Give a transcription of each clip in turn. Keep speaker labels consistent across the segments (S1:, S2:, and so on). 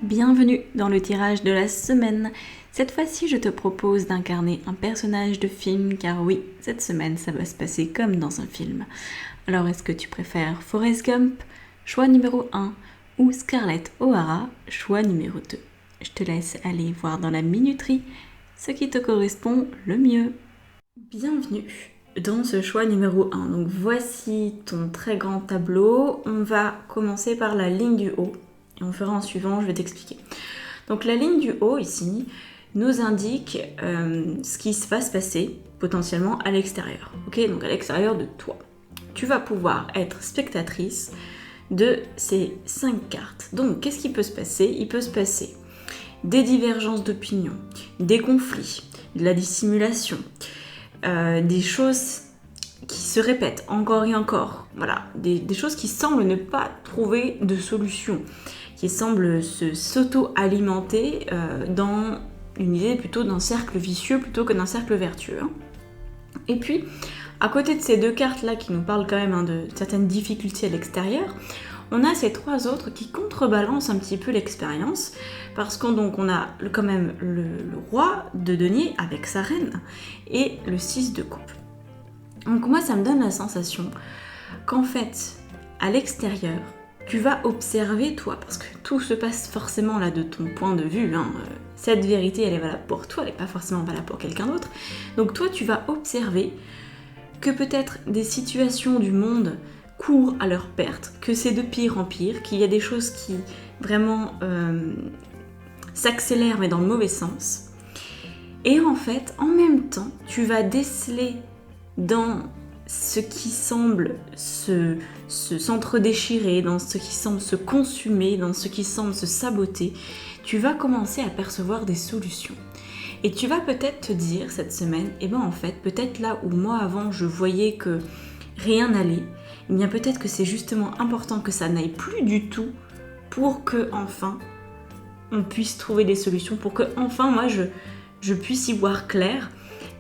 S1: Bienvenue dans le tirage de la semaine. Cette fois-ci, je te propose d'incarner un personnage de film car oui, cette semaine, ça va se passer comme dans un film. Alors, est-ce que tu préfères Forrest Gump, choix numéro 1, ou Scarlett O'Hara, choix numéro 2? Je te laisse aller voir dans la minuterie ce qui te correspond le mieux. Bienvenue dans ce choix numéro 1. Donc voici ton très grand tableau. On va commencer par la ligne du haut. Et on fera en suivant, je vais t'expliquer. Donc la ligne du haut ici nous indique ce qui va se passer potentiellement à l'extérieur. Ok, donc à l'extérieur de toi. Tu vas pouvoir être spectatrice de ces 5 cartes. Donc qu'est-ce qui peut se passer? Il peut se passer des divergences d'opinion, des conflits, de la dissimulation, des choses qui se répètent encore et encore. Voilà, des choses qui semblent ne pas trouver de solution, qui semble s'auto-alimenter dans une idée plutôt d'un cercle vicieux plutôt que d'un cercle vertueux. Et puis, à côté de ces 2 cartes-là qui nous parlent quand même de certaines difficultés à l'extérieur, on a ces 3 autres qui contrebalancent un petit peu l'expérience, parce qu'on a quand même le roi de denier avec sa reine et le 6 de coupe. Donc moi, ça me donne la sensation qu'en fait, à l'extérieur, tu vas observer toi, parce que tout se passe forcément là de ton point de vue, cette vérité elle est valable pour toi, elle n'est pas forcément valable pour quelqu'un d'autre, donc toi tu vas observer que peut-être des situations du monde courent à leur perte, que c'est de pire en pire, qu'il y a des choses qui vraiment s'accélèrent mais dans le mauvais sens, et en fait en même temps tu vas déceler dans ce qui semble s'entre-déchirer, dans ce qui semble se consumer, dans ce qui semble se saboter, tu vas commencer à percevoir des solutions. Et tu vas peut-être te dire cette semaine, en fait, peut-être là où moi avant je voyais que rien n'allait, bien peut-être que c'est justement important que ça n'aille plus du tout pour que enfin on puisse trouver des solutions, pour que enfin moi je puisse y voir clair.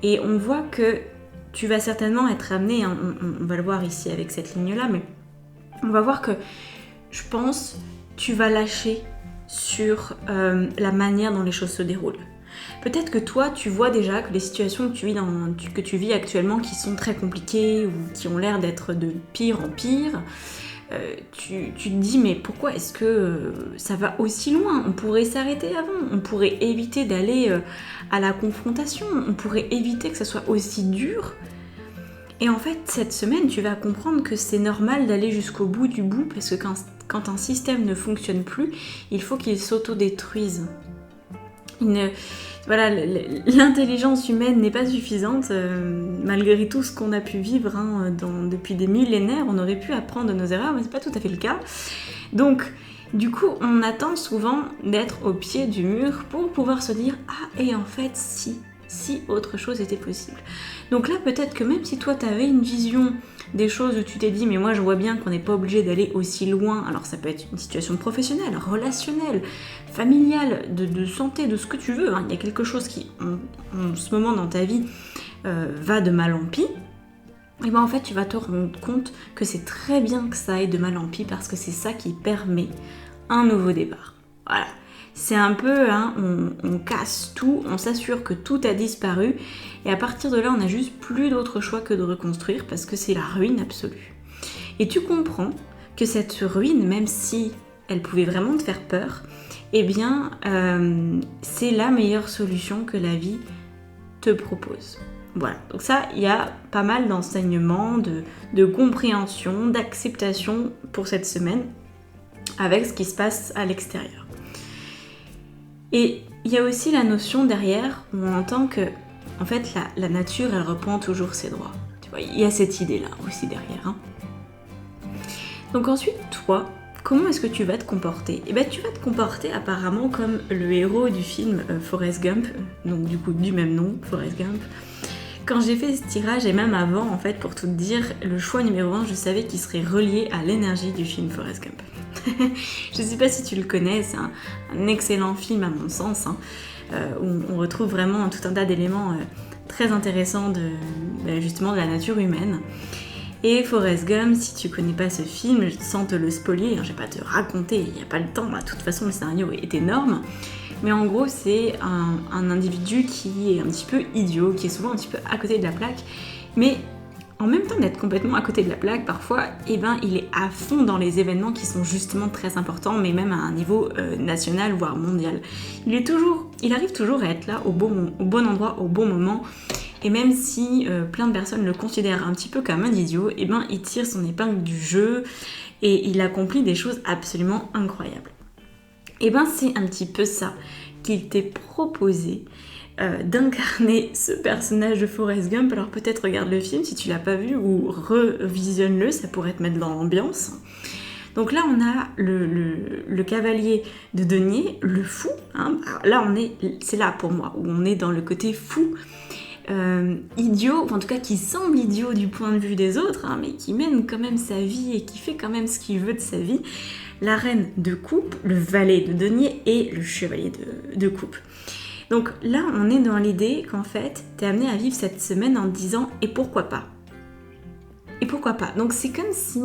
S1: Et on voit que tu vas certainement être amené, on va le voir ici avec cette ligne-là, mais on va voir que, je pense, tu vas lâcher sur la manière dont les choses se déroulent. Peut-être que toi, tu vois déjà que les situations que tu vis actuellement, qui sont très compliquées ou qui ont l'air d'être de pire en pire, tu te dis mais pourquoi est-ce que ça va aussi loin? On pourrait s'arrêter avant, on pourrait éviter d'aller à la confrontation, on pourrait éviter que ça soit aussi dur. Et en fait cette semaine tu vas comprendre que c'est normal d'aller jusqu'au bout du bout, parce que quand un système ne fonctionne plus, il faut qu'il s'autodétruise. Voilà, l'intelligence humaine n'est pas suffisante, malgré tout ce qu'on a pu vivre depuis des millénaires, on aurait pu apprendre de nos erreurs, mais c'est pas tout à fait le cas. Donc, du coup, on attend souvent d'être au pied du mur pour pouvoir se dire « Ah, et en fait, si autre chose était possible ». Donc là, peut-être que même si toi, tu avais une vision des choses où tu t'es dit « Mais moi, je vois bien qu'on n'est pas obligé d'aller aussi loin », alors ça peut être une situation professionnelle, relationnelle, familiale, de santé, de ce que tu veux, il y a quelque chose qui, en ce moment dans ta vie, va de mal en pis, et en fait tu vas te rendre compte que c'est très bien que ça aille de mal en pis, parce que c'est ça qui permet un nouveau départ. Voilà, c'est un peu, on casse tout, on s'assure que tout a disparu, et à partir de là on n'a juste plus d'autre choix que de reconstruire, parce que c'est la ruine absolue. Et tu comprends que cette ruine, même si elle pouvait vraiment te faire peur, c'est la meilleure solution que la vie te propose. Voilà, donc ça, il y a pas mal d'enseignements, de compréhension, d'acceptation pour cette semaine avec ce qui se passe à l'extérieur. Et il y a aussi la notion derrière où on entend que, en fait, la nature, elle reprend toujours ses droits. Tu vois, il y a cette idée-là aussi derrière. Donc ensuite, toi, comment est-ce que tu vas te comporter? Tu vas te comporter apparemment comme le héros du film Forrest Gump, donc du coup du même nom, Forrest Gump. Quand j'ai fait ce tirage, et même avant en fait, pour tout te dire, le choix numéro 1, je savais qu'il serait relié à l'énergie du film Forrest Gump. Je sais pas si tu le connais, c'est un excellent film à mon sens, où on retrouve vraiment tout un tas d'éléments très intéressants justement de la nature humaine. Et Forrest Gump, si tu connais pas ce film, sans te le spoiler, je vais pas te raconter, il n'y a pas le temps, de toute façon le scénario est énorme. Mais en gros, c'est un individu qui est un petit peu idiot, qui est souvent un petit peu à côté de la plaque, mais en même temps d'être complètement à côté de la plaque, parfois, il est à fond dans les événements qui sont justement très importants, mais même à un niveau national, voire mondial. Il arrive toujours à être là, au bon endroit, au bon moment, et même si plein de personnes le considèrent un petit peu comme un idiot, il tire son épingle du jeu, et il accomplit des choses absolument incroyables. C'est un petit peu ça qu'il t'est proposé d'incarner ce personnage de Forrest Gump. Alors peut-être regarde le film si tu l'as pas vu ou revisionne-le, ça pourrait te mettre dans l'ambiance. Donc là on a le cavalier de denier, le fou. Là c'est là pour moi où on est dans le côté fou, idiot, ou en tout cas qui semble idiot du point de vue des autres, mais qui mène quand même sa vie et qui fait quand même ce qu'il veut de sa vie. La reine de coupe, le valet de denier et le chevalier de coupe. Donc là, on est dans l'idée qu'en fait, t'es amené à vivre cette semaine en te disant « et pourquoi pas ?» Et pourquoi pas? Donc c'est comme si,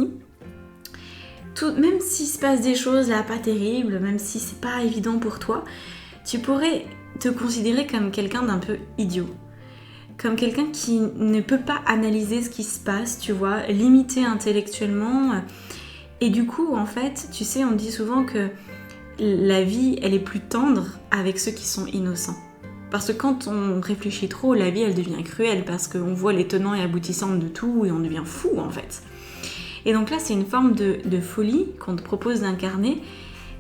S1: même s'il se passe des choses là pas terribles, même si c'est pas évident pour toi, tu pourrais te considérer comme quelqu'un d'un peu idiot. Comme quelqu'un qui ne peut pas analyser ce qui se passe, tu vois, limité intellectuellement. Et du coup, en fait, tu sais, on dit souvent que la vie, elle est plus tendre avec ceux qui sont innocents. Parce que quand on réfléchit trop, la vie, elle devient cruelle parce qu'on voit les tenants et aboutissants de tout et on devient fou, en fait. Et donc là, c'est une forme de folie qu'on te propose d'incarner,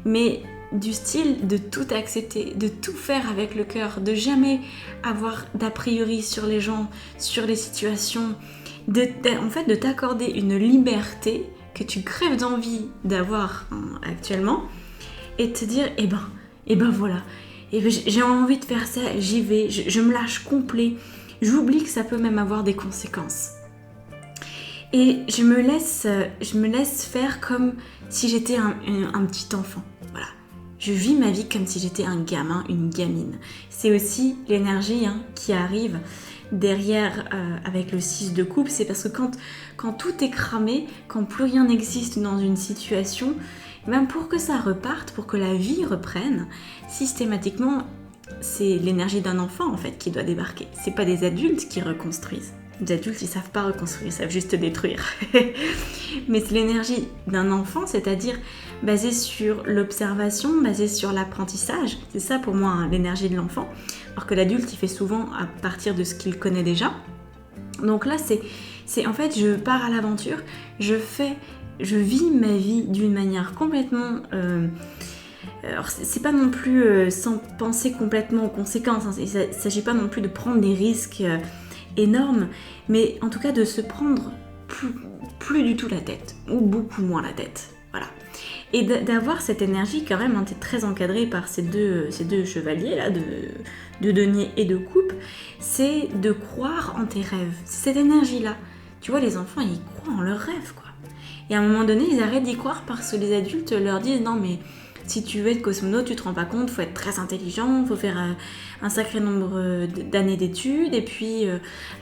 S1: mais du style de tout accepter, de tout faire avec le cœur, de jamais avoir d'a priori sur les gens, sur les situations, en fait, de t'accorder une liberté que tu crèves d'envie d'avoir actuellement, et te dire, voilà, j'ai envie de faire ça, j'y vais, je me lâche complet, j'oublie que ça peut même avoir des conséquences. Et je me laisse faire comme si j'étais un petit enfant, voilà. Je vis ma vie comme si j'étais un gamin, une gamine. C'est aussi l'énergie qui arrive derrière avec le 6 de coupe, c'est parce que quand tout est cramé, quand plus rien n'existe dans une situation, même pour que ça reparte, pour que la vie reprenne, systématiquement, c'est l'énergie d'un enfant en fait qui doit débarquer. C'est pas des adultes qui reconstruisent. Les adultes, ils savent pas reconstruire, ils savent juste détruire. Mais c'est l'énergie d'un enfant, c'est-à-dire basée sur l'observation, basée sur l'apprentissage. C'est ça pour moi l'énergie de l'enfant. Alors que l'adulte, il fait souvent à partir de ce qu'il connaît déjà. Donc là, c'est en fait, je pars à l'aventure, je vis ma vie d'une manière complètement... alors c'est pas non plus sans penser complètement aux conséquences, il ne s'agit pas non plus de prendre des risques énormes, mais en tout cas de se prendre plus du tout la tête, ou beaucoup moins la tête, voilà. Et d'avoir cette énergie quand même, t'es très encadré par ces deux chevaliers là, de denier et de coupe, c'est de croire en tes rêves, cette énergie là. Tu vois, les enfants, ils croient en leurs rêves, quoi. Et à un moment donné, ils arrêtent d'y croire parce que les adultes leur disent « Non, mais si tu veux être cosmonaute, tu te rends pas compte, faut être très intelligent, faut faire un sacré nombre d'années d'études, et puis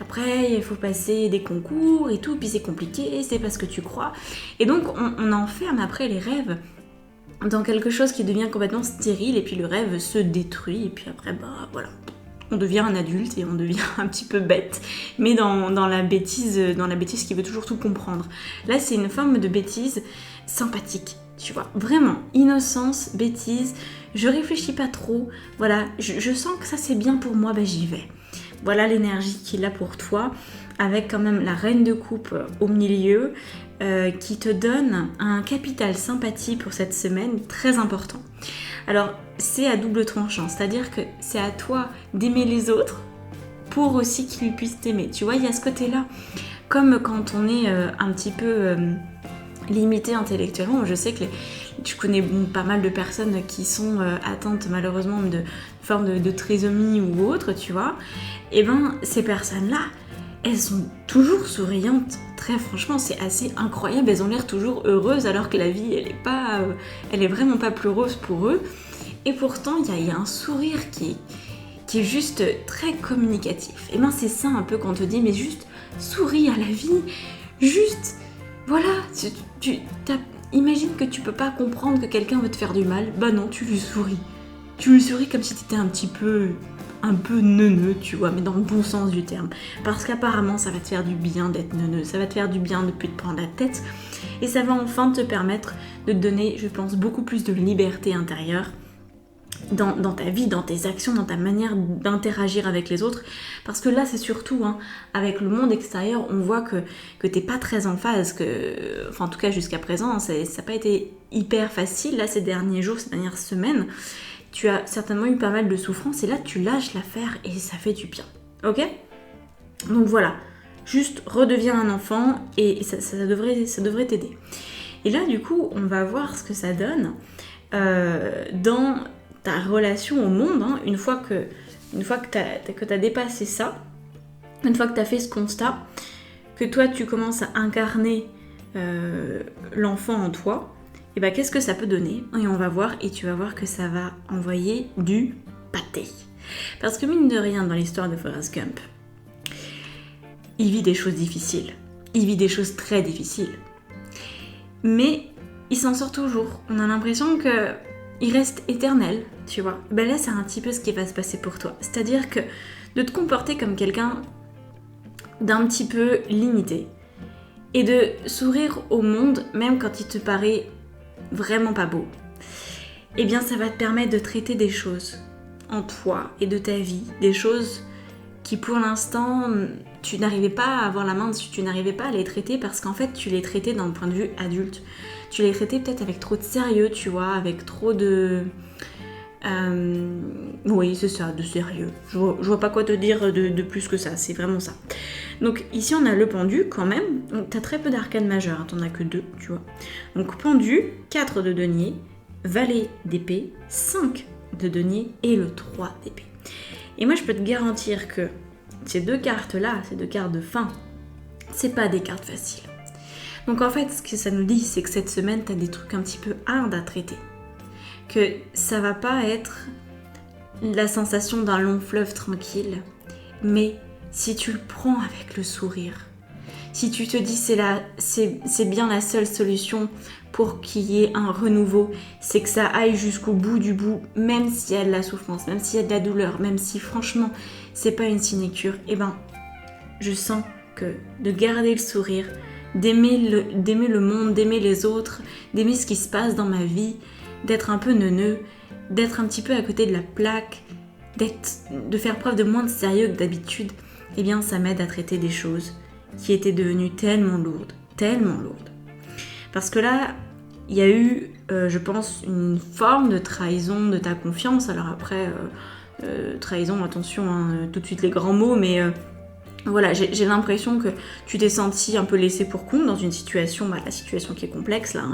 S1: après, il faut passer des concours et tout, puis c'est compliqué, c'est parce que tu crois. » Et donc, on enferme après les rêves dans quelque chose qui devient complètement stérile, et puis le rêve se détruit, et puis après, voilà. On devient un adulte et on devient un petit peu bête, mais dans la bêtise qui veut toujours tout comprendre. Là, c'est une forme de bêtise sympathique, tu vois. Vraiment, innocence, bêtise, je réfléchis pas trop, voilà, je sens que ça c'est bien pour moi, j'y vais. Voilà l'énergie qui est là pour toi, avec quand même la reine de coupe au milieu, qui te donne un capital sympathie pour cette semaine très important. Alors, c'est à double tranchant, c'est-à-dire que c'est à toi d'aimer les autres pour aussi qu'ils puissent t'aimer. Tu vois, il y a ce côté-là, comme quand on est un petit peu limité intellectuellement. Je sais que tu connais pas mal de personnes qui sont atteintes malheureusement de forme de trisomie ou autre, tu vois. Et ces personnes-là, elles sont toujours souriantes. Très franchement, c'est assez incroyable. Elles ont l'air toujours heureuses alors que la vie, elle est vraiment pas pleureuse pour eux. Et pourtant, il y a un sourire qui est juste très communicatif. Et c'est ça un peu qu'on te dit, mais juste souris à la vie, Juste, voilà, imagine que tu peux pas comprendre que quelqu'un veut te faire du mal. Bah non, tu lui souris. Tu lui souris comme si t'étais un peu neuneux, tu vois, mais dans le bon sens du terme. Parce qu'apparemment, ça va te faire du bien d'être neuneux, ça va te faire du bien de plus te prendre la tête, et ça va enfin te permettre de te donner, je pense, beaucoup plus de liberté intérieure dans ta vie, dans tes actions, dans ta manière d'interagir avec les autres. Parce que là, c'est surtout, avec le monde extérieur, on voit que t'es pas très en phase, enfin en tout cas jusqu'à présent, ça n'a pas été hyper facile, là, ces derniers jours, ces dernières semaines. Tu as certainement eu pas mal de souffrance et là tu lâches l'affaire et ça fait du bien. Ok ? Donc voilà, juste redeviens un enfant et ça devrait t'aider. Et là du coup, on va voir ce que ça donne dans ta relation au monde, une fois que t'as dépassé ça, une fois que t'as fait ce constat, que toi tu commences à incarner l'enfant en toi, et bah qu'est-ce que ça peut donner ? Et on va voir, et tu vas voir que ça va envoyer du pâté. Parce que mine de rien, dans l'histoire de Forrest Gump, il vit des choses difficiles. Il vit des choses très difficiles. Mais il s'en sort toujours. On a l'impression qu'il reste éternel, tu vois. Ben là, c'est un petit peu ce qui va se passer pour toi. C'est-à-dire que de te comporter comme quelqu'un d'un petit peu limité. Et de sourire au monde, même quand il te paraît vraiment pas beau, eh bien ça va te permettre de traiter des choses en toi et de ta vie, des choses qui pour l'instant tu n'arrivais pas à avoir la main dessus, tu n'arrivais pas à les traiter parce qu'en fait tu les traitais d'un point de vue adulte, tu les traitais peut-être avec trop de sérieux, tu vois, avec trop de... oui c'est ça, de sérieux, je vois pas quoi te dire de plus que ça, c'est vraiment ça. Donc ici on a le pendu quand même, donc t'as très peu d'arcanes majeures, t'en as que 2, tu vois. Donc pendu, 4 de denier, valet d'épée, 5 de denier et le 3 d'épée. Et moi je peux te garantir que ces deux cartes-là, ces deux cartes de fin, c'est pas des cartes faciles. Donc en fait ce que ça nous dit, c'est que cette semaine t'as des trucs un petit peu hard à traiter. Que ça va pas être la sensation d'un long fleuve tranquille, mais si tu le prends avec le sourire, si tu te dis c'est bien la seule solution pour qu'il y ait un renouveau, c'est que ça aille jusqu'au bout du bout, même s'il y a de la souffrance, même s'il y a de la douleur, même si franchement c'est pas une sinécure, eh ben je sens que de garder le sourire, d'aimer le monde, d'aimer les autres, d'aimer ce qui se passe dans ma vie, d'être un peu neuneux, d'être un petit peu à côté de la plaque, de faire preuve de moins de sérieux que d'habitude, eh bien ça m'aide à traiter des choses qui étaient devenues tellement lourdes. Parce que là, il y a eu, je pense, une forme de trahison de ta confiance. Alors après, trahison, attention, tout de suite les grands mots, mais voilà, j'ai l'impression que tu t'es senti un peu laissé pour compte dans une situation, la situation qui est complexe là,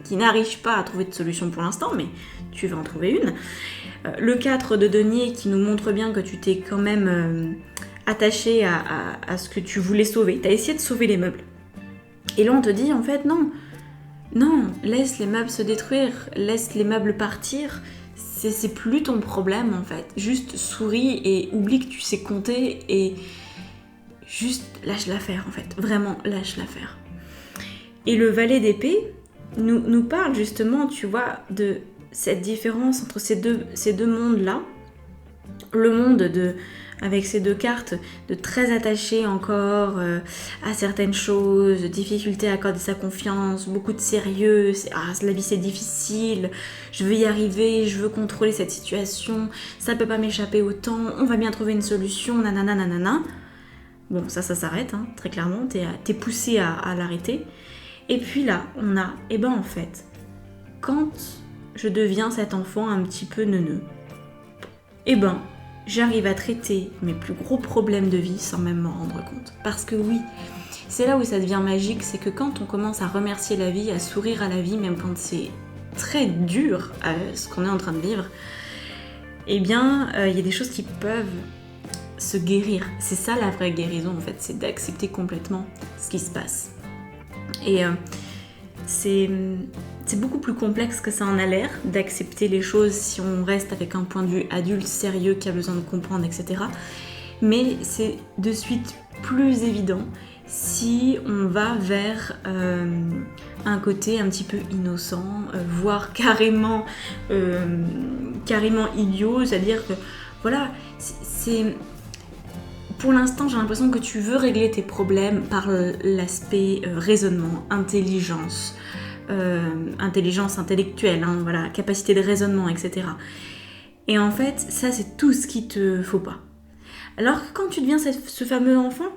S1: qui n'arrive pas à trouver de solution pour l'instant, mais tu vas en trouver une. Le 4 de denier qui nous montre bien que tu t'es quand même attaché à ce que tu voulais sauver. Tu as essayé de sauver les meubles. Et là on te dit en fait non, laisse les meubles se détruire, laisse les meubles partir, c'est plus ton problème en fait. Juste souris et oublie que tu sais compter et juste lâche l'affaire en fait, vraiment lâche l'affaire. Et le valet d'épée nous parle justement, tu vois, de cette différence entre ces deux mondes-là. Le monde avec ces deux cartes, de très attaché encore à certaines choses, difficulté à accorder sa confiance, beaucoup de sérieux, la vie c'est difficile, je veux y arriver, je veux contrôler cette situation, ça peut pas m'échapper autant, on va bien trouver une solution, nanana. Bon, ça s'arrête, très clairement, t'es poussé à l'arrêter. Et puis là, on a, en fait, quand je deviens cet enfant un petit peu neuneux, j'arrive à traiter mes plus gros problèmes de vie sans même m'en rendre compte. Parce que oui, c'est là où ça devient magique, c'est que quand on commence à remercier la vie, à sourire à la vie, même quand c'est très dur ce qu'on est en train de vivre, il y a des choses qui peuvent se guérir. C'est ça la vraie guérison en fait, c'est d'accepter complètement ce qui se passe. Et c'est beaucoup plus complexe que ça en a l'air, d'accepter les choses si on reste avec un point de vue adulte, sérieux, qui a besoin de comprendre, etc. Mais c'est de suite plus évident si on va vers un côté un petit peu innocent, voire carrément idiot, c'est-à-dire que voilà, c'est pour l'instant j'ai l'impression que tu veux régler tes problèmes par l'aspect raisonnement, intelligence intellectuelle, hein, voilà, capacité de raisonnement, etc. Et en fait, ça c'est tout ce qu'il te faut pas. Alors que quand tu deviens ce fameux enfant,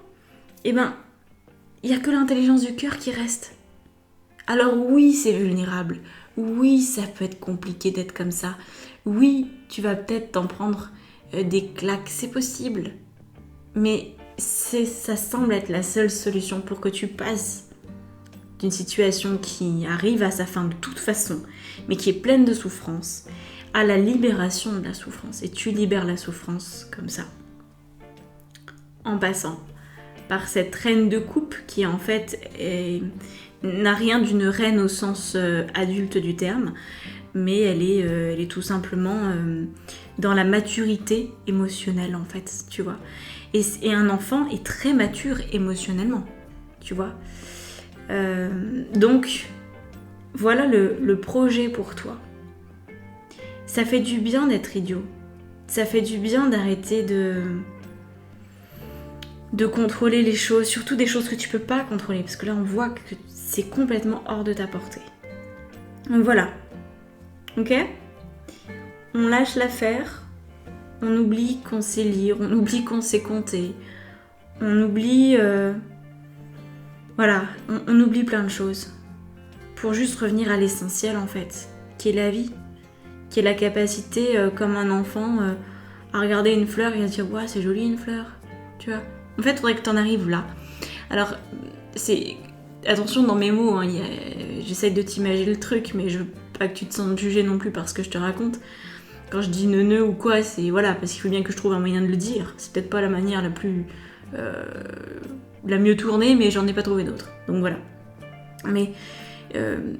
S1: eh ben, il n'y a que l'intelligence du cœur qui reste. Alors oui, c'est vulnérable. Oui, ça peut être compliqué d'être comme ça. Oui, tu vas peut-être t'en prendre des claques, c'est possible. Mais ça semble être la seule solution pour que tu passes d'une situation qui arrive à sa fin de toute façon, mais qui est pleine de souffrance, à la libération de la souffrance. Et tu libères la souffrance comme ça. En passant par cette reine de coupe qui en fait n'a rien d'une reine au sens adulte du terme, mais elle est tout simplement dans la maturité émotionnelle en fait, tu vois. Et un enfant est très mature émotionnellement, tu vois. Donc, voilà le projet pour toi. Ça fait du bien d'être idiot. Ça fait du bien d'arrêter de contrôler les choses, surtout des choses que tu peux pas contrôler, parce que là on voit que c'est complètement hors de ta portée. Donc voilà, ok ? On lâche l'affaire, on oublie qu'on sait lire, on oublie qu'on sait compter, on oublie... voilà, on oublie plein de choses, pour juste revenir à l'essentiel en fait, qui est la vie, qui est la capacité, comme un enfant, à regarder une fleur et à se dire « Ouah, c'est joli une fleur », tu vois. En fait, il faudrait que tu en arrives là. Alors, attention dans mes mots, hein, j'essaye de t'imaginer le truc, mais je veux pas que tu te sentes jugé non plus par ce que je te raconte. Quand je dis neuneu ou quoi, c'est voilà, parce qu'il faut bien que je trouve un moyen de le dire. C'est peut-être pas la manière la plus... la mieux tournée, mais j'en ai pas trouvé d'autre. Donc voilà. Mais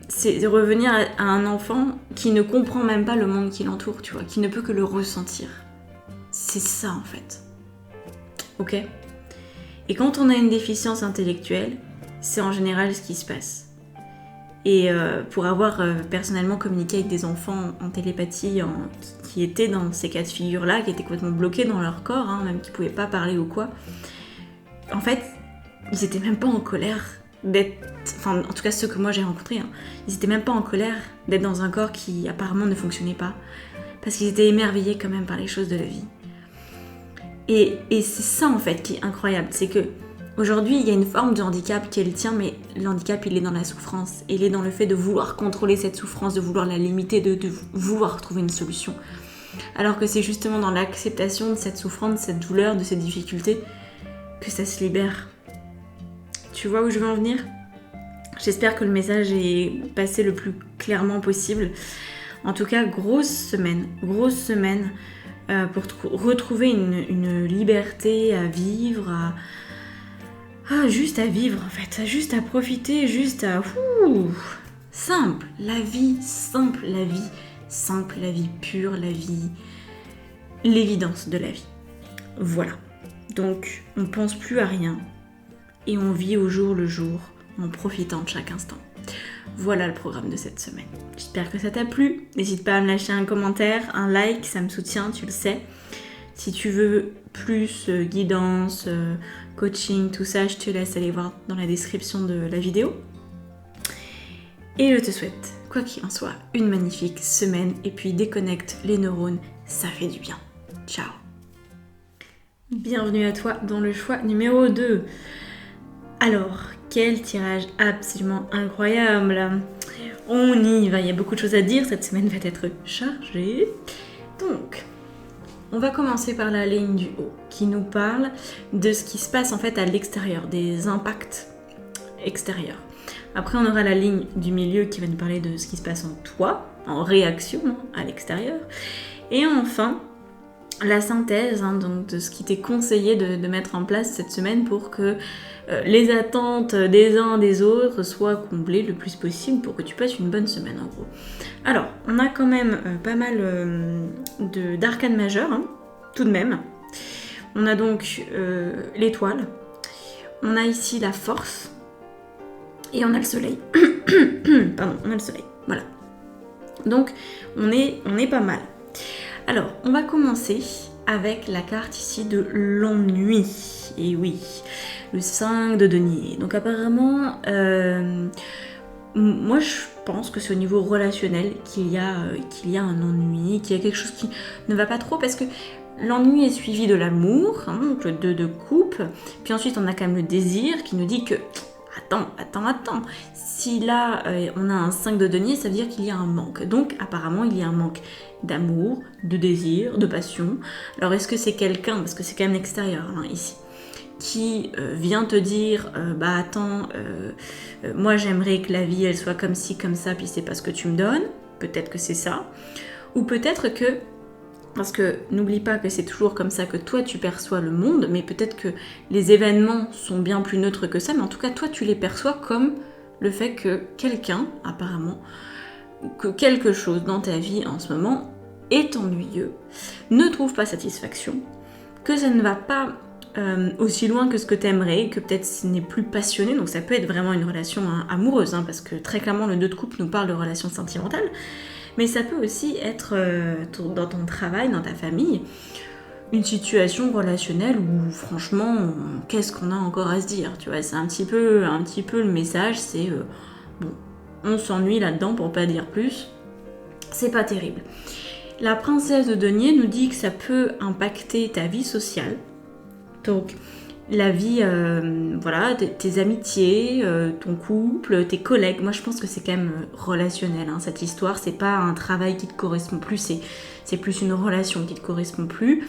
S1: c'est revenir à un enfant qui ne comprend même pas le monde qui l'entoure, tu vois, qui ne peut que le ressentir. C'est ça en fait. Ok ? Et quand on a une déficience intellectuelle, c'est en général ce qui se passe. Et pour avoir personnellement communiqué avec des enfants en télépathie qui étaient dans ces cas de figure-là, qui étaient complètement bloqués dans leur corps, hein, même qui ne pouvaient pas parler ou quoi, en fait, ils étaient même pas en colère d'être... Enfin, en tout cas, ceux que moi j'ai rencontrés, hein, ils étaient même pas en colère d'être dans un corps qui apparemment ne fonctionnait pas, parce qu'ils étaient émerveillés quand même par les choses de la vie. Et c'est ça en fait qui est incroyable, c'est que aujourd'hui il y a une forme de handicap qui est le tien, mais le handicap il est dans la souffrance, il est dans le fait de vouloir contrôler cette souffrance, de vouloir la limiter, de vouloir trouver une solution. Alors que c'est justement dans l'acceptation de cette souffrance, de cette douleur, de ces difficultés, que ça se libère. Tu vois où je veux en venir ? J'espère que le message est passé le plus clairement possible. En tout cas, grosse semaine pour retrouver une liberté à vivre, juste à vivre en fait, juste à profiter, juste à... simple, la vie simple, la vie pure, l'évidence de la vie. Voilà. Donc, on pense plus à rien et on vit au jour le jour en profitant de chaque instant. Voilà le programme de cette semaine. J'espère que ça t'a plu. N'hésite pas à me lâcher un commentaire, un like, ça me soutient, tu le sais. Si tu veux plus guidance, coaching, tout ça, je te laisse aller voir dans la description de la vidéo. Et je te souhaite, quoi qu'il en soit, une magnifique semaine. Et puis déconnecte les neurones, ça fait du bien. Ciao. Bienvenue à toi dans le choix numéro 2. Alors, quel tirage absolument incroyable. On y va, il y a beaucoup de choses à dire, cette semaine va être chargée. Donc, on va commencer par la ligne du haut, qui nous parle de ce qui se passe en fait à l'extérieur, des impacts extérieurs. Après, on aura la ligne du milieu qui va nous parler de ce qui se passe en toi, en réaction à l'extérieur. Et enfin, la synthèse donc de ce qui t'est conseillé de mettre en place cette semaine pour que les attentes des uns des autres soient comblées le plus possible pour que tu passes une bonne semaine en gros. Alors, on a quand même pas mal d'arcanes majeures, hein, tout de même. On a donc l'étoile, on a ici la force et on a le soleil. Pardon, on a le soleil, voilà. Donc, on est pas mal. Alors, on va commencer avec la carte ici de l'ennui. Et oui, le 5 de denier. Donc apparemment, moi je pense que c'est au niveau relationnel qu'il y a un ennui, qu'il y a quelque chose qui ne va pas trop, parce que l'ennui est suivi de l'amour, hein, donc le 2 de coupe, puis ensuite on a quand même le désir qui nous dit que attends, si là on a un 5 de denier, ça veut dire qu'il y a un manque. Donc apparemment il y a un manque d'amour, de désir, de passion. Alors est-ce que c'est quelqu'un, parce que c'est quand même extérieur hein, ici, qui vient te dire bah attends, moi j'aimerais que la vie elle soit comme ci, comme ça, puis c'est pas ce que tu me donnes, peut-être que c'est ça, ou peut-être que, parce que n'oublie pas que c'est toujours comme ça que toi tu perçois le monde, mais peut-être que les événements sont bien plus neutres que ça, mais en tout cas toi tu les perçois comme le fait que quelqu'un, apparemment, que quelque chose dans ta vie en ce moment est ennuyeux, ne trouve pas satisfaction, que ça ne va pas aussi loin que ce que tu aimerais, que peut-être ce n'est plus passionné, donc ça peut être vraiment une relation amoureuse, hein, parce que très clairement le 2 de coupe nous parle de relations sentimentales, mais ça peut aussi être dans ton travail, dans ta famille, une situation relationnelle où franchement, qu'est-ce qu'on a encore à se dire, tu vois, c'est un petit peu le message, c'est bon, on s'ennuie là-dedans pour pas dire plus, c'est pas terrible. La princesse de denier nous dit que ça peut impacter ta vie sociale, donc la vie, voilà, tes amitiés, ton couple, tes collègues. Moi je pense que c'est quand même relationnel, hein, cette histoire, c'est pas un travail qui te correspond plus, c'est plus une relation qui te correspond plus,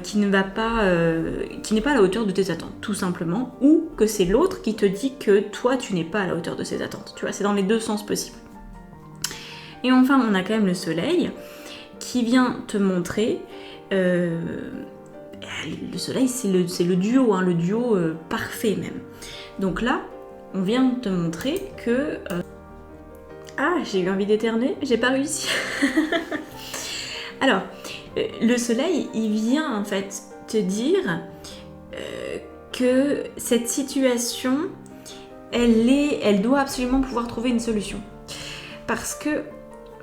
S1: qui n'est pas à la hauteur de tes attentes, tout simplement, ou que c'est l'autre qui te dit que toi tu n'es pas à la hauteur de ses attentes, tu vois, c'est dans les deux sens possibles. Et enfin on a quand même le soleil qui vient te montrer le soleil c'est le duo, hein, le duo parfait même. Donc là, on vient de te montrer que... Ah, j'ai eu envie d'éternuer, j'ai pas réussi. Alors, le soleil, il vient en fait te dire que cette situation, elle doit absolument pouvoir trouver une solution. Parce que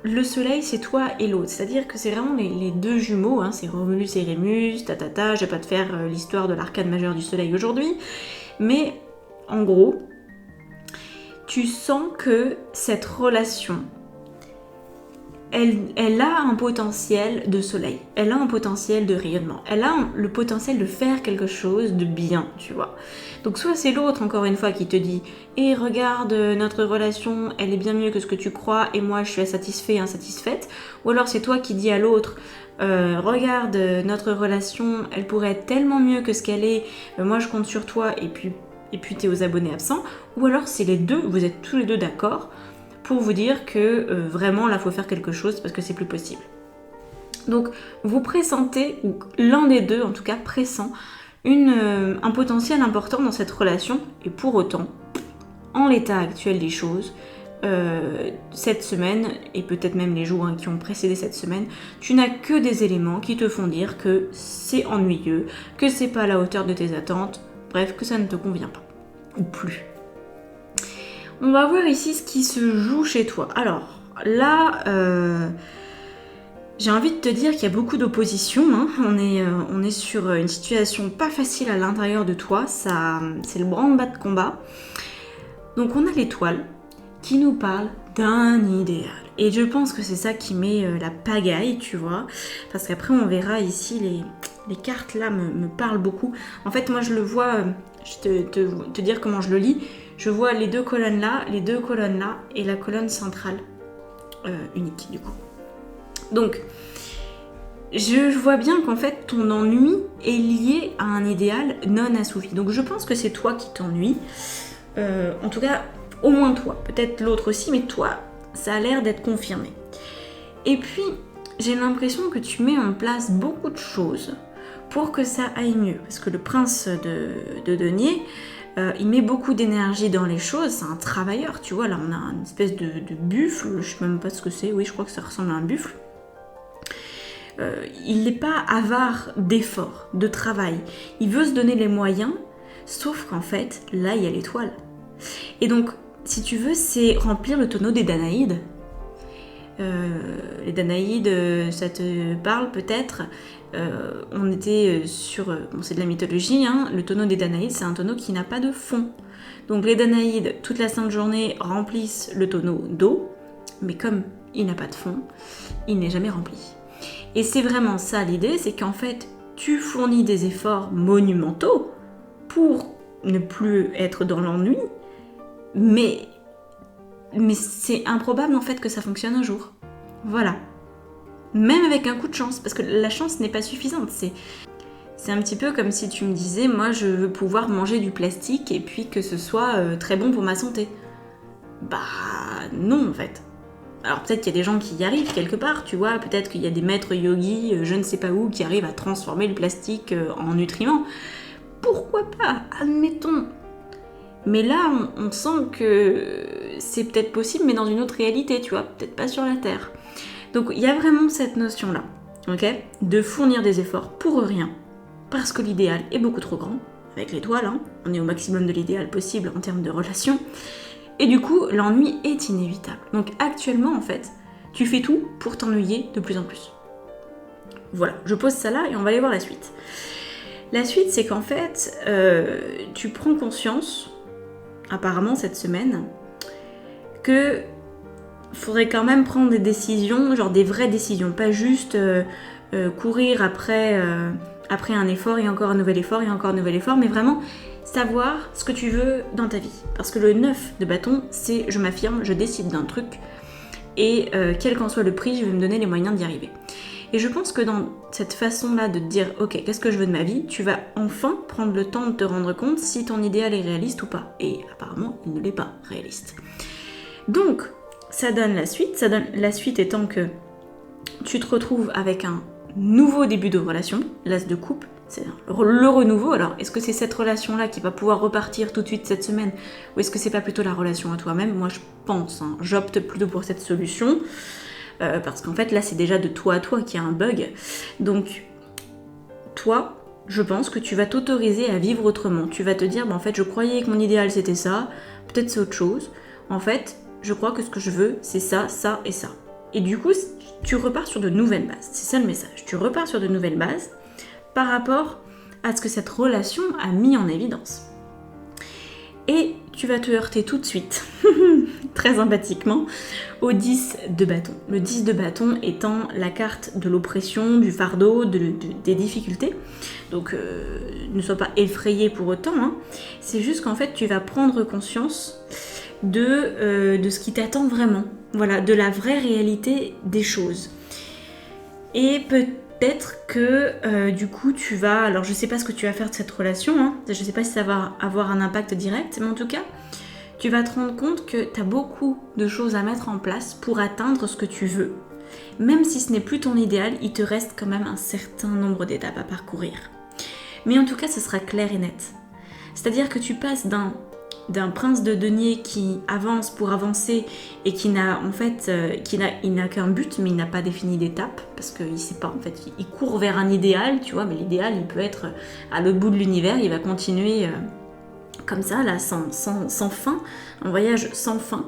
S1: le soleil, c'est toi et l'autre. C'est-à-dire que c'est vraiment les deux jumeaux, hein, c'est Romulus et Rémus, je vais pas te faire l'histoire de l'arcane majeure du soleil aujourd'hui, mais en gros, tu sens que cette relation, elle a un potentiel de soleil, elle a un potentiel de rayonnement, elle a le potentiel de faire quelque chose de bien, tu vois. Donc soit c'est l'autre, encore une fois, qui te dit « Eh, regarde, notre relation, elle est bien mieux que ce que tu crois, et moi je suis insatisfait, insatisfaite. » Ou alors c'est toi qui dis à l'autre « Regarde, notre relation, elle pourrait être tellement mieux que ce qu'elle est, moi je compte sur toi, et puis t'es aux abonnés absents. » Ou alors c'est les deux, vous êtes tous les deux d'accord, pour vous dire que vraiment là faut faire quelque chose parce que c'est plus possible. Donc vous pressentez, ou l'un des deux en tout cas pressent, un potentiel important dans cette relation, et pour autant, en l'état actuel des choses, cette semaine, et peut-être même les jours qui ont précédé cette semaine, tu n'as que des éléments qui te font dire que c'est ennuyeux, que c'est pas à la hauteur de tes attentes, bref, que ça ne te convient pas, ou plus. On va voir ici ce qui se joue chez toi. Alors là, j'ai envie de te dire qu'il y a beaucoup d'opposition, hein. On est sur une situation pas facile à l'intérieur de toi, c'est le branle-bas de combat. Donc on a l'étoile qui nous parle d'un idéal. Et je pense que c'est ça qui met la pagaille, tu vois. Parce qu'après on verra ici, les cartes là me parlent beaucoup. En fait moi je le vois, je vais te dire comment je le lis. Je vois les deux colonnes là, et la colonne centrale unique du coup. Donc, je vois bien qu'en fait ton ennui est lié à un idéal non assouvi. Donc je pense que c'est toi qui t'ennuies. En tout cas, au moins toi. Peut-être l'autre aussi, mais toi, ça a l'air d'être confirmé. Et puis, j'ai l'impression que tu mets en place beaucoup de choses pour que ça aille mieux. Parce que le prince de denier... il met beaucoup d'énergie dans les choses, c'est un travailleur, tu vois, là on a une espèce de buffle, je sais même pas ce que c'est, oui je crois que ça ressemble à un buffle. Il n'est pas avare d'efforts, de travail, il veut se donner les moyens, Sauf qu'en fait, là, il y a l'étoile. Et donc, si tu veux, c'est remplir le tonneau des Danaïdes. Les Danaïdes, ça te parle peut-être. On était sur... Bon, c'est de la mythologie, hein. Le tonneau des Danaïdes, c'est un tonneau qui n'a pas de fond. Donc les Danaïdes, toute la sainte journée, remplissent le tonneau d'eau, mais comme il n'a pas de fond, il n'est jamais rempli. Et c'est vraiment ça l'idée, c'est qu'en fait, tu fournis des efforts monumentaux pour ne plus être dans l'ennui, mais c'est improbable en fait que ça fonctionne un jour. Voilà. Même avec un coup de chance, parce que la chance n'est pas suffisante. C'est un petit peu comme si tu me disais, moi je veux pouvoir manger du plastique et puis que ce soit très bon pour ma santé. Bah non en fait. Alors peut-être qu'il y a des gens qui y arrivent quelque part, tu vois, peut-être qu'il y a des maîtres yogis, je ne sais pas où, qui arrivent à transformer le plastique en nutriments. Pourquoi pas, admettons. Mais là, on sent que c'est peut-être possible, mais dans une autre réalité, tu vois, peut-être pas sur la Terre. Donc il y a vraiment cette notion-là, ok, de fournir des efforts pour rien, parce que l'idéal est beaucoup trop grand, avec l'étoile, hein, on est au maximum de l'idéal possible en termes de relations, et du coup, l'ennui est inévitable. Donc actuellement, en fait, tu fais tout pour t'ennuyer de plus en plus. Voilà, je pose ça là et on va aller voir la suite. La suite, c'est qu'en fait, tu prends conscience, apparemment cette semaine, que faudrait quand même prendre des décisions, genre des vraies décisions, pas juste courir après un effort et encore un nouvel effort et encore un nouvel effort, mais vraiment savoir ce que tu veux dans ta vie. Parce que le 9 de bâton, c'est je m'affirme, je décide d'un truc et quel qu'en soit le prix, je vais me donner les moyens d'y arriver. Et je pense que dans cette façon-là de te dire « Ok, qu'est-ce que je veux de ma vie ?», tu vas enfin prendre le temps de te rendre compte si ton idéal est réaliste ou pas. Et apparemment, il ne l'est pas réaliste. Donc, ça donne la suite. La suite étant que tu te retrouves avec un nouveau début de relation, l'as de coupe, c'est le renouveau. Alors, est-ce que c'est cette relation-là qui va pouvoir repartir tout de suite cette semaine ou est-ce que c'est pas plutôt la relation à toi-même ? Moi, je pense, j'opte plutôt pour cette solution. Parce qu'en fait là c'est déjà de toi à toi qu'il y a un bug. Donc toi, je pense que tu vas t'autoriser à vivre autrement. Tu vas te dire, en fait je croyais que mon idéal c'était ça, peut-être c'est autre chose. En fait, je crois que ce que je veux c'est ça, ça et ça. Et du coup, tu repars sur de nouvelles bases. C'est ça le message. Tu repars sur de nouvelles bases par rapport à ce que cette relation a mis en évidence. Et tu vas te heurter tout de suite, très empathiquement, au 10 de bâton. Le 10 de bâton étant la carte de l'oppression, du fardeau, des difficultés. Donc ne sois pas effrayé pour autant, hein. C'est juste qu'en fait tu vas prendre conscience de ce qui t'attend vraiment. Voilà, de la vraie réalité des choses. Et peut-être que du coup tu vas, alors je sais pas ce que tu vas faire de cette relation, hein, je sais pas si ça va avoir un impact direct, mais en tout cas tu vas te rendre compte que tu as beaucoup de choses à mettre en place pour atteindre ce que tu veux. Même si ce n'est plus ton idéal, il te reste quand même un certain nombre d'étapes à parcourir. Mais en tout cas, ce sera clair et net. C'est-à-dire que tu passes d'un prince de denier qui avance pour avancer et qui n'a en fait il n'a qu'un but mais il n'a pas défini d'étape parce qu'il sait pas en fait, il court vers un idéal, tu vois, mais l'idéal il peut être à l'autre bout de l'univers, il va continuer comme ça là sans fin, un voyage sans fin,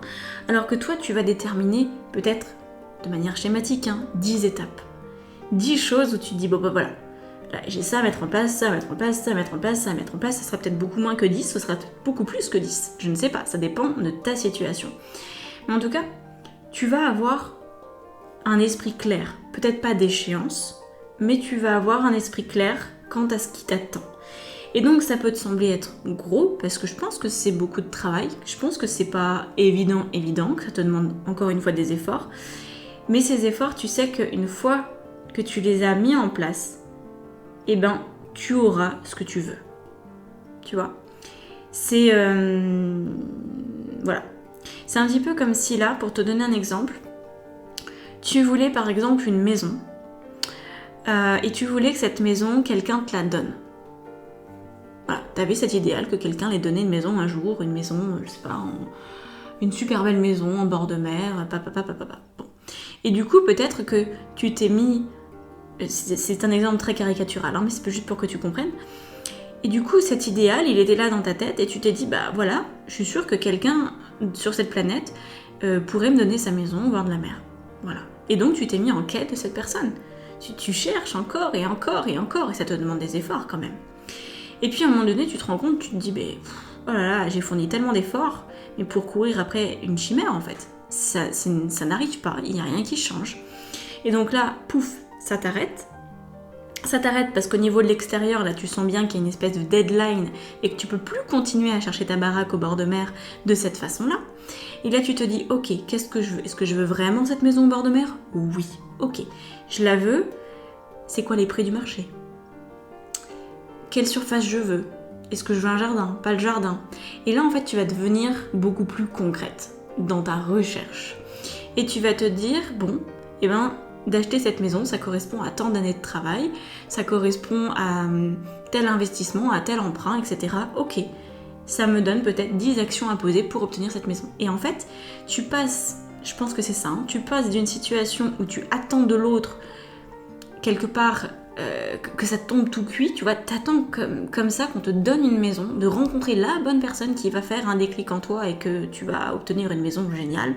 S1: alors que toi tu vas déterminer peut-être de manière schématique 10 étapes, 10 choses où tu te dis bon bah voilà, là, j'ai ça à mettre en place, ça à mettre en place, ça à mettre en place, ça à mettre en place, ça sera peut-être beaucoup moins que 10, ce sera peut-être beaucoup plus que 10, je ne sais pas, ça dépend de ta situation. Mais en tout cas, tu vas avoir un esprit clair, peut-être pas d'échéance, mais tu vas avoir un esprit clair quant à ce qui t'attend. Et donc ça peut te sembler être gros, parce que je pense que c'est beaucoup de travail, je pense que c'est pas évident, que ça te demande encore une fois des efforts, mais ces efforts, tu sais qu'une fois que tu les as mis en place, eh ben, tu auras ce que tu veux. Tu vois ? C'est... voilà. C'est un petit peu comme si là, pour te donner un exemple, tu voulais par exemple une maison, et tu voulais que cette maison, quelqu'un te la donne. Voilà, t'avais cet idéal que quelqu'un allait donner une maison un jour, une maison, je sais pas, une super belle maison en bord de mer, Bon. Et du coup, peut-être que tu t'es mis... C'est un exemple très caricatural, mais c'est juste pour que tu comprennes. Et du coup, cet idéal, il était là dans ta tête et tu t'es dit, bah voilà, je suis sûre que quelqu'un sur cette planète pourrait me donner sa maison au bord de la mer. Voilà. Et donc, tu t'es mis en quête de cette personne. Tu cherches encore et encore et encore et ça te demande des efforts quand même. Et puis, à un moment donné, tu te rends compte, tu te dis, bah, oh là là, j'ai fourni tellement d'efforts, mais pour courir après une chimère en fait. Ça n'arrive pas, il n'y a rien qui change. Et donc là, pouf, ça t'arrête. Ça t'arrête parce qu'au niveau de l'extérieur, là, tu sens bien qu'il y a une espèce de deadline et que tu peux plus continuer à chercher ta baraque au bord de mer de cette façon-là. Et là, tu te dis, ok, qu'est-ce que je veux? Est-ce que je veux vraiment cette maison au bord de mer? Oui, ok, je la veux. C'est quoi les prix du marché? Quelle surface je veux? Est-ce que je veux un jardin? Pas le jardin? Et là, en fait, tu vas devenir beaucoup plus concrète dans ta recherche. Et tu vas te dire, bon, eh ben, d'acheter cette maison, ça correspond à tant d'années de travail, ça correspond à tel investissement, à tel emprunt, etc. Ok, ça me donne peut-être 10 actions à poser pour obtenir cette maison. Et en fait, tu passes, je pense que c'est ça, tu passes d'une situation où tu attends de l'autre, quelque part, que ça tombe tout cuit, tu vois, t'attends comme ça qu'on te donne une maison, de rencontrer la bonne personne qui va faire un déclic en toi et que tu vas obtenir une maison géniale.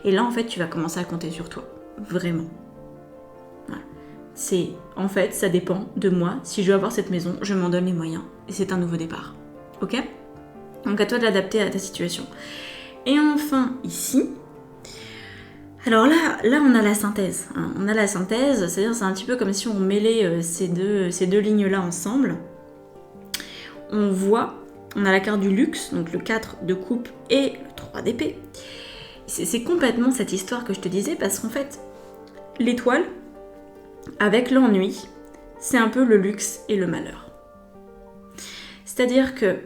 S1: Et là, en fait, tu vas commencer à compter sur toi. Vraiment. Voilà. En fait, ça dépend de moi. Si je veux avoir cette maison, je m'en donne les moyens. Et c'est un nouveau départ. Ok? Donc à toi de l'adapter à ta situation. Et enfin, ici, alors là, on a la synthèse. Hein. On a la synthèse, c'est-à-dire c'est un petit peu comme si on mêlait ces deux lignes-là ensemble. On a la carte du luxe, donc le 4 de coupe et le 3 d'épée. C'est complètement cette histoire que je te disais, parce qu'en fait, l'étoile, avec l'ennui, c'est un peu le luxe et le malheur. C'est-à-dire que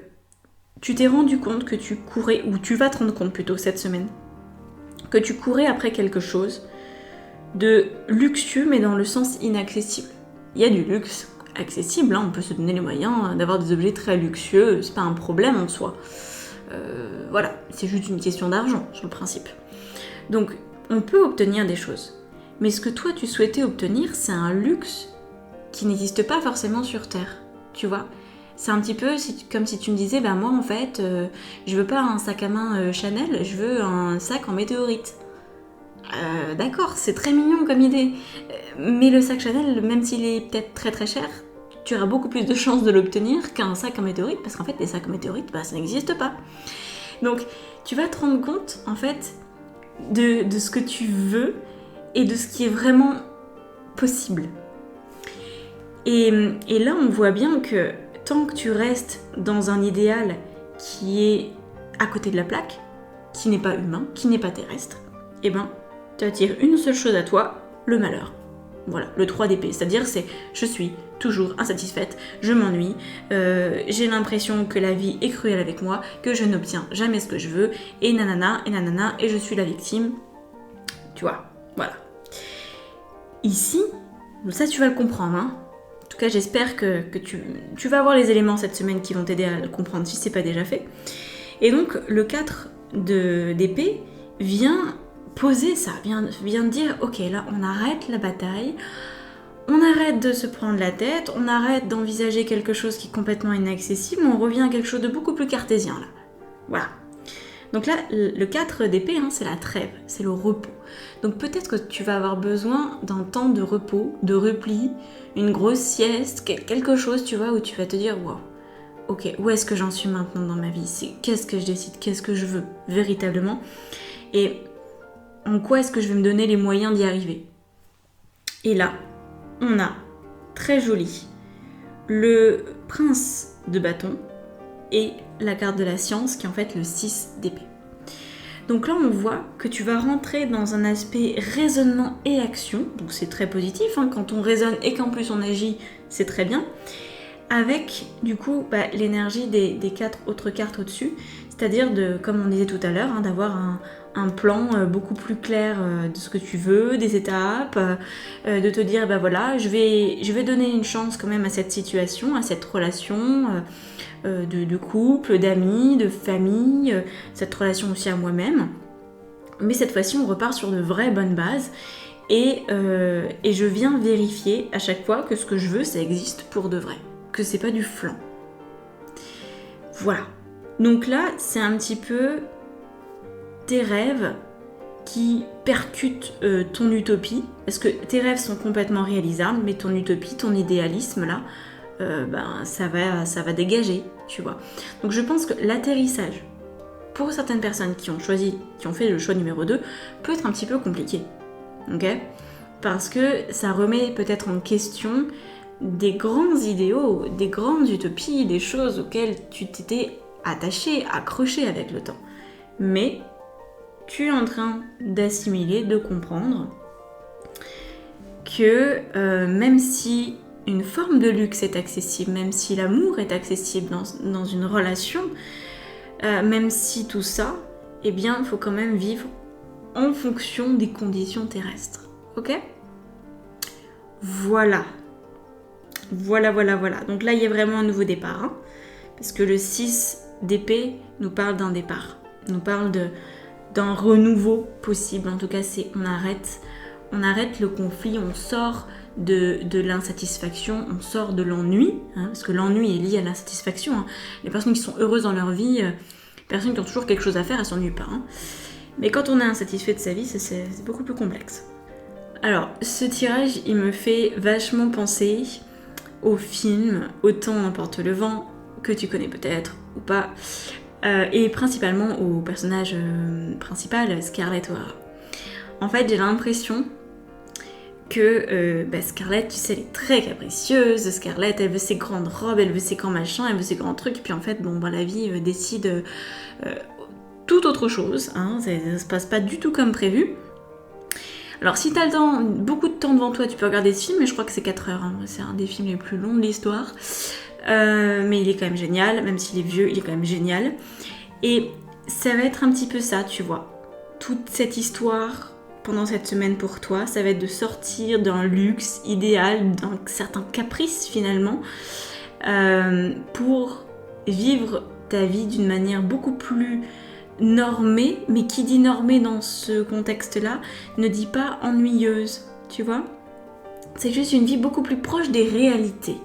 S1: tu t'es rendu compte que tu courais, ou tu vas te rendre compte plutôt cette semaine, que tu courais après quelque chose de luxueux, mais dans le sens inaccessible. Il y a du luxe accessible, hein, on peut se donner les moyens d'avoir des objets très luxueux, c'est pas un problème en soi. Voilà, c'est juste une question d'argent sur le principe. Donc, on peut obtenir des choses. Mais ce que toi tu souhaitais obtenir, c'est un luxe qui n'existe pas forcément sur Terre, tu vois. C'est un petit peu comme si tu me disais, bah moi en fait, je veux pas un sac à main Chanel, je veux un sac en météorite. D'accord, c'est très mignon comme idée. Mais le sac Chanel, même s'il est peut-être très très cher, tu auras beaucoup plus de chances de l'obtenir qu'un sac en météorite, parce qu'en fait, les sacs en météorite, bah ça n'existe pas. Donc, tu vas te rendre compte, en fait, de ce que tu veux et de ce qui est vraiment possible. Et là, on voit bien que tant que tu restes dans un idéal qui est à côté de la plaque, qui n'est pas humain, qui n'est pas terrestre, eh ben, tu attires une seule chose à toi, le malheur. Voilà, le 3 d'épée, c'est-à-dire c'est je suis toujours insatisfaite, je m'ennuie, j'ai l'impression que la vie est cruelle avec moi, que je n'obtiens jamais ce que je veux, et nanana, et je suis la victime. Tu vois, voilà. Ici, ça tu vas le comprendre, hein. En tout cas, j'espère que tu vas avoir les éléments cette semaine qui vont t'aider à le comprendre si c'est pas déjà fait. Et donc, le 4 d'épée vient poser ça, vient dire, ok, là, on arrête la bataille, on arrête de se prendre la tête, on arrête d'envisager quelque chose qui est complètement inaccessible, on revient à quelque chose de beaucoup plus cartésien, là. Voilà. Donc là, le 4 d'épée, hein, c'est la trêve, c'est le repos. Donc peut-être que tu vas avoir besoin d'un temps de repos, de repli, une grosse sieste, quelque chose, tu vois, où tu vas te dire, wow, ok, où est-ce que j'en suis maintenant dans ma vie? Qu'est-ce que je décide? Qu'est-ce que je veux véritablement? Et en quoi est-ce que je vais me donner les moyens d'y arriver? Et là, on a, très joli, le prince de bâton et la carte de la science qui est en fait le 6 d'épée. Donc là, on voit que tu vas rentrer dans un aspect raisonnement et action, donc c'est très positif, hein, quand on raisonne et qu'en plus on agit, c'est très bien, avec du coup l'énergie des 4 autres cartes au-dessus, c'est-à-dire, comme on disait tout à l'heure, hein, d'avoir un plan beaucoup plus clair de ce que tu veux, des étapes, de te dire, voilà, je vais donner une chance quand même à cette situation, à cette relation de couple, d'amis, de famille, cette relation aussi à moi-même. Mais cette fois-ci, on repart sur de vraies bonnes bases et je viens vérifier à chaque fois que ce que je veux, ça existe pour de vrai, que c'est pas du flan. Voilà. Donc là, c'est un petit peu tes rêves qui percutent ton utopie, parce que tes rêves sont complètement réalisables, mais ton utopie, ton idéalisme là, ça va dégager, tu vois. Donc je pense que l'atterrissage, pour certaines personnes qui ont fait le choix numéro 2, peut être un petit peu compliqué, ok ? Parce que ça remet peut-être en question des grands idéaux, des grandes utopies, des choses auxquelles tu t'étais attaché, accroché avec le temps. Mais tu es en train d'assimiler, de comprendre que même si une forme de luxe est accessible, même si l'amour est accessible dans une relation, même si tout ça, eh bien, il faut quand même vivre en fonction des conditions terrestres. Ok ? Voilà. Donc là, il y a vraiment un nouveau départ. Hein, parce que le 6 d'épée nous parle d'un départ. Nous parle d'un renouveau possible. En tout cas, on arrête le conflit, on sort de l'insatisfaction, on sort de l'ennui, hein, parce que l'ennui est lié à l'insatisfaction. Hein. Les personnes qui sont heureuses dans leur vie, les personnes qui ont toujours quelque chose à faire, elles s'ennuient pas. Hein. Mais quand on est insatisfait de sa vie, c'est beaucoup plus complexe. Alors, ce tirage, il me fait vachement penser au film Autant n'emporte le vent, que tu connais peut-être ou pas, et principalement au personnage principal, Scarlett O'Hara. En fait, j'ai l'impression que Scarlett, tu sais, elle est très capricieuse. Scarlett, elle veut ses grandes robes, elle veut ses grands machins, elle veut ses grands trucs, et puis en fait, la vie décide tout autre chose, hein, ça se passe pas du tout comme prévu. Alors si t'as le temps, beaucoup de temps devant toi, tu peux regarder ce film, mais je crois que c'est 4 heures, hein. C'est un des films les plus longs de l'histoire. Mais il est quand même génial, même s'il est vieux, il est quand même génial. Et ça va être un petit peu ça, tu vois. Toute cette histoire, pendant cette semaine pour toi, ça va être de sortir d'un luxe idéal, d'un certain caprice finalement, pour vivre ta vie d'une manière beaucoup plus normée, mais qui dit normée dans ce contexte-là, ne dit pas ennuyeuse, tu vois. C'est juste une vie beaucoup plus proche des réalités.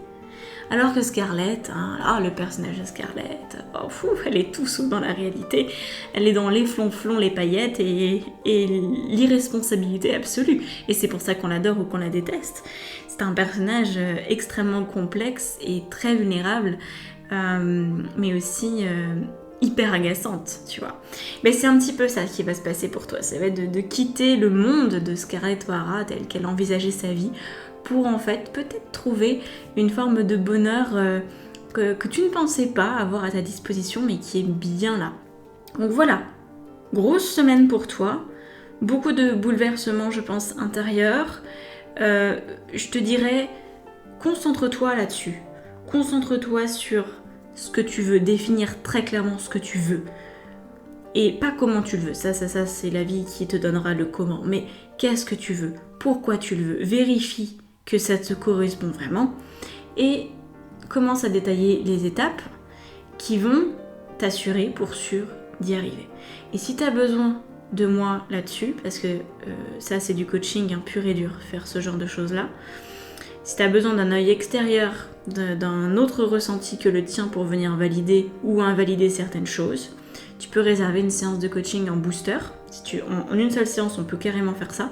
S1: Alors que Scarlett, le personnage de Scarlett, elle est tout sauf dans la réalité. Elle est dans les flonflons, les paillettes et l'irresponsabilité absolue. Et c'est pour ça qu'on l'adore ou qu'on la déteste. C'est un personnage extrêmement complexe et très vulnérable, mais aussi hyper agaçante, tu vois. Mais c'est un petit peu ça qui va se passer pour toi. Ça va être de quitter le monde de Scarlett O'Hara tel qu'elle envisageait sa vie, pour en fait peut-être trouver une forme de bonheur que tu ne pensais pas avoir à ta disposition, mais qui est bien là. Donc voilà, grosse semaine pour toi, beaucoup de bouleversements, je pense, intérieurs. Je te dirais, concentre-toi là-dessus. Concentre-toi sur ce que tu veux, définir très clairement ce que tu veux. Et pas comment tu le veux, ça c'est la vie qui te donnera le comment. Mais qu'est-ce que tu veux ? Pourquoi tu le veux ? Vérifie que ça te correspond vraiment et commence à détailler les étapes qui vont t'assurer pour sûr d'y arriver. Et si tu as besoin de moi là-dessus, parce que ça c'est du coaching pur et dur, faire ce genre de choses-là, si tu as besoin d'un œil extérieur, d'un autre ressenti que le tien pour venir valider ou invalider certaines choses, tu peux réserver une séance de coaching en booster. En une seule séance, on peut carrément faire ça.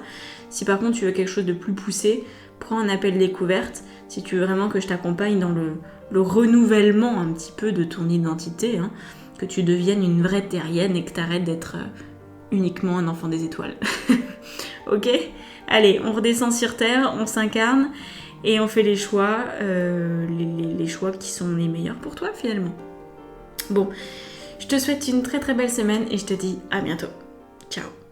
S1: Si par contre tu veux quelque chose de plus poussé, prends un appel découverte. Si tu veux vraiment que je t'accompagne dans le renouvellement un petit peu de ton identité, hein, que tu deviennes une vraie terrienne et que tu arrêtes d'être uniquement un enfant des étoiles. Ok ? Allez, on redescend sur Terre, on s'incarne et on fait les choix, les choix qui sont les meilleurs pour toi finalement. Bon, je te souhaite une très très belle semaine et je te dis à bientôt. Ciao.